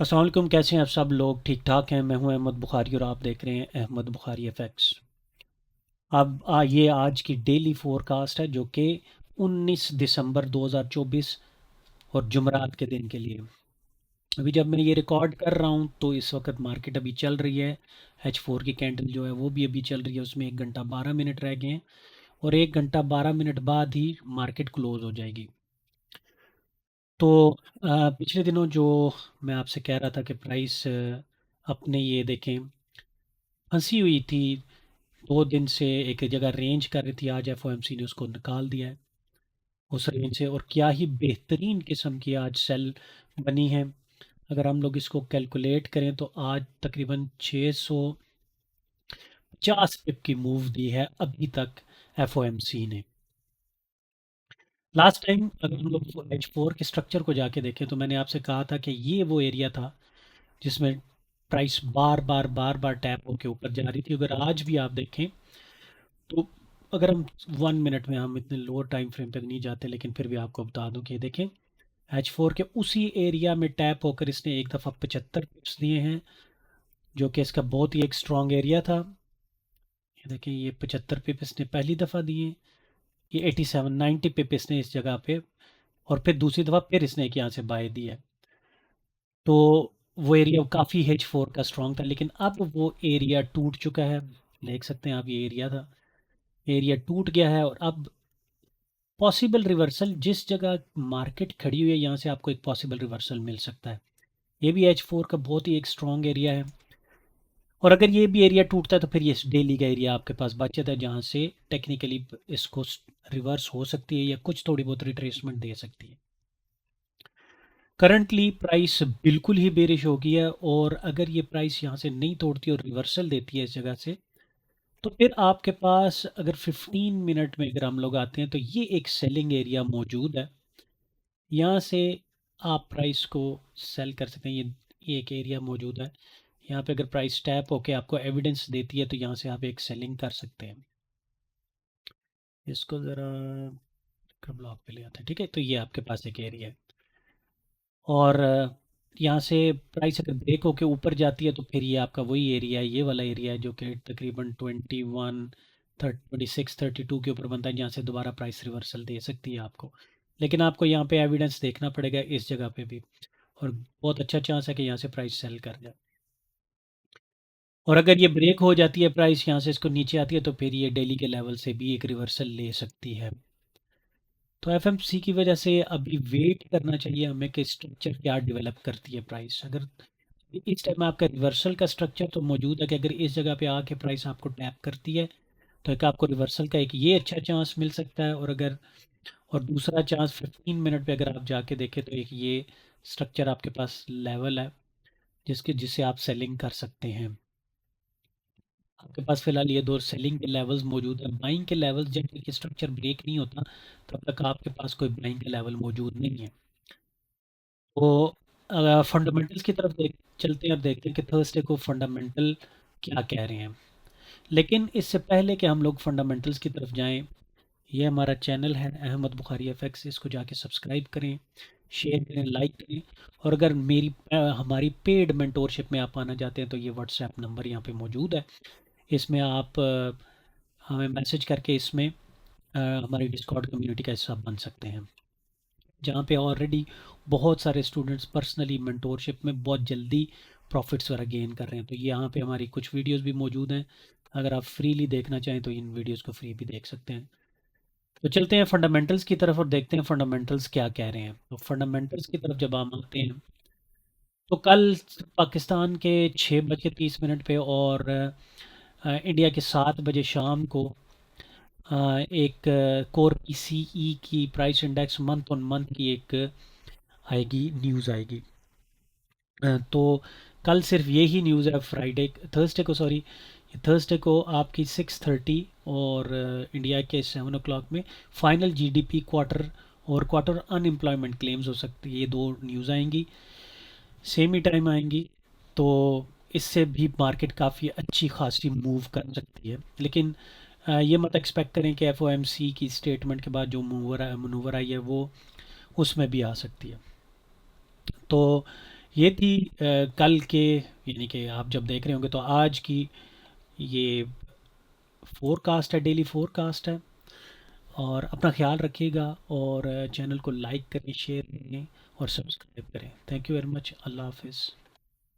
अस्सलाम वालेकुम। कैसे हैं आप सब लोग? ठीक ठाक हैं। मैं हूं अहमद बुखारी और आप देख रहे हैं अहमद बुखारी एफएक्स। अब ये आज की डेली फोरकास्ट है जो कि 19 दिसंबर 2024 और जुमरात के दिन के लिए। अभी जब मैं ये रिकॉर्ड कर रहा हूं तो इस वक्त मार्केट अभी चल रही है। H4 की कैंडल जो है वो भी अभी चल रही है, उसमें 1 घंटा 12 मिनट रह गए हैं और 1 घंटा 12 मिनट बाद ही मार्केट क्लोज हो जाएगी। तो पिछले दिनों जो मैं आपसे कह रहा था कि प्राइस अपने ये देखें फंसी हुई थी, 2 दिन से एक जगह रेंज कर रही थी, आज एफओएमसी ने उसको निकाल दिया है उस रेंज से, और क्या ही बेहतरीन किस्म की आज सेल बनी है। अगर हम लोग इसको कैलकुलेट करें तो आज तकरीबन 650 पिप की मूव दी है अभी तक एफओएमसी ने। लास्ट टाइम अगर हम लोग H4 के स्ट्रक्चर को जाके देखें तो मैंने आपसे कहा था कि ये वो एरिया था जिसमें प्राइस बार बार टैप होके ऊपर जा रही थी। अगर आज भी आप देखें तो अगर हम 1 मिनट में, हम इतने लोअर टाइम फ्रेम तक नहीं जाते लेकिन फिर भी आपको बता दूं कि देखें H4 के उसी एरिया में टैप होकर इसने एक दफ़ा 75 पिप्स दिए हैं, जो कि इसका बहुत ही एक स्ट्रॉन्ग एरिया था। ये देखें, ये 75 पिप इसने पहली दफ़ा दिए, ये 87 90 पिप इसने इस जगह पे, और फिर दूसरी दफ़ा फिर इसने एक यहाँ से बाय दिया। तो वो एरिया काफ़ी H4 का स्ट्रॉन्ग था, लेकिन अब वो एरिया टूट चुका है। देख सकते हैं आप, ये एरिया था, एरिया टूट गया है और अब पॉसिबल रिवर्सल, जिस जगह मार्केट खड़ी हुई है यहाँ से आपको एक पॉसिबल रिवर्सल मिल सकता है। ये भी H4 का बहुत ही एक स्ट्रॉन्ग एरिया है, और अगर ये भी एरिया टूटता है तो फिर ये डेली का एरिया आपके पास बच जाता है जहाँ से टेक्निकली इसको रिवर्स हो सकती है या कुछ थोड़ी बहुत रिट्रेसमेंट दे सकती है। करंटली प्राइस बिल्कुल ही बेरिश हो गई है, और अगर ये प्राइस यहाँ से नहीं तोड़ती और रिवर्सल देती है इस जगह से, तो फिर आपके पास अगर 15 मिनट में अगर हम लोग आते हैं तो ये एक सेलिंग एरिया मौजूद है। यहाँ से आप प्राइस को सेल कर सकते हैं। ये एक एरिया मौजूद है, यहाँ पे अगर प्राइस टैप होके आपको एविडेंस देती है तो यहाँ से आप एक सेलिंग कर सकते हैं। इसको ज़रा ब्लॉक पे ले आते हैं, ठीक है। तो ये आपके पास एक एरिया है, और यहाँ से प्राइस अगर ब्रेक होके ऊपर जाती है तो फिर ये आपका वही एरिया है, ये वाला एरिया है जो कि तकरीबन 26 32 के ऊपर बनता है, जहाँ से दोबारा प्राइस रिवर्सल दे सकती है आपको। लेकिन आपको यहाँ पे एविडेंस देखना पड़ेगा इस जगह पे भी, और बहुत अच्छा चांस है कि यहाँ से प्राइस सेल कर जाए। और अगर ये ब्रेक हो जाती है, प्राइस यहाँ से इसको नीचे आती है, तो फिर ये डेली के लेवल से भी एक रिवर्सल ले सकती है। तो एफएमसी की वजह से अभी वेट करना चाहिए हमें कि स्ट्रक्चर क्या डेवलप करती है प्राइस। अगर इस टाइम आपका रिवर्सल का स्ट्रक्चर तो मौजूद है कि अगर इस जगह पे आके प्राइस आपको टैप करती है तो एक आपको रिवर्सल का एक ये अच्छा चांस मिल सकता है, और दूसरा चांस 15 मिनट पे अगर आप जाके देखें तो एक ये स्ट्रक्चर आपके पास लेवल है जिसे आप सेलिंग कर सकते हैं। आपके पास फिलहाल ये दो सेलिंग के लेवल्स मौजूद हैं। बाइंग के लेवल्स, जब तक ये स्ट्रक्चर ब्रेक नहीं होता तब तक आपके पास कोई बाइंग का लेवल मौजूद नहीं है। तो फंडामेंटल्स की तरफ चलते हैं और देखते हैं कि थर्सडे को फंडामेंटल क्या कह रहे हैं। लेकिन इससे पहले कि हम लोग फंडामेंटल्स की तरफ जाएं, ये हमारा चैनल है अहमद बुखारी एफएक्स, इसको जाके सब्सक्राइब करें, शेयर करें, लाइक करें। और अगर हमारी पेड मेंटोरशिप में आप आना चाहते हैं तो ये व्हाट्सएप नंबर यहाँ पे मौजूद है। इसमें आप हमें मैसेज करके इसमें हमारी डिस्कॉर्ड कम्युनिटी का हिस्सा बन सकते हैं, जहाँ पे ऑलरेडी बहुत सारे स्टूडेंट्स पर्सनली मेंटोरशिप में बहुत जल्दी प्रॉफिट्स वगैरह गेन कर रहे हैं। तो यहाँ पे हमारी कुछ वीडियोस भी मौजूद हैं, अगर आप फ्रीली देखना चाहें तो इन वीडियोस को फ्री भी देख सकते हैं। तो चलते हैं फंडामेंटल्स की तरफ और देखते हैं फंडामेंटल्स क्या कह रहे हैं। तो फंडामेंटल्स की तरफ जब हम आते हैं तो कल पाकिस्तान के 6:30 पे और इंडिया के 7 बजे शाम को एक कोर पीसीई की price index month on month की एक आएगी, न्यूज़ आएगी। तो कल सिर्फ यही न्यूज़ है। थर्सडे को, सॉरी, थर्सडे को आपकी 6:30 और इंडिया के 7 o'clock में फाइनल जीडीपी क्वार्टर और क्वार्टर अनएम्प्लॉयमेंट क्लेम्स हो सकती है। ये दो न्यूज़ आएंगी, सेम ही टाइम आएंगी। तो इससे भी मार्केट काफ़ी अच्छी खासी मूव कर सकती है। लेकिन ये मत एक्सपेक्ट करें कि एफओएमसी की स्टेटमेंट के बाद जो मनूवर आई है वो उसमें भी आ सकती है। तो ये थी कल के, यानी कि आप जब देख रहे होंगे तो आज की ये फ़ोरकास्ट है, डेली फ़ोरकास्ट है। और अपना ख़्याल रखिएगा, और चैनल को लाइक करें, शेयर करें और सब्सक्राइब करें। Thank you very much. अल्लाह हाफ़िज़।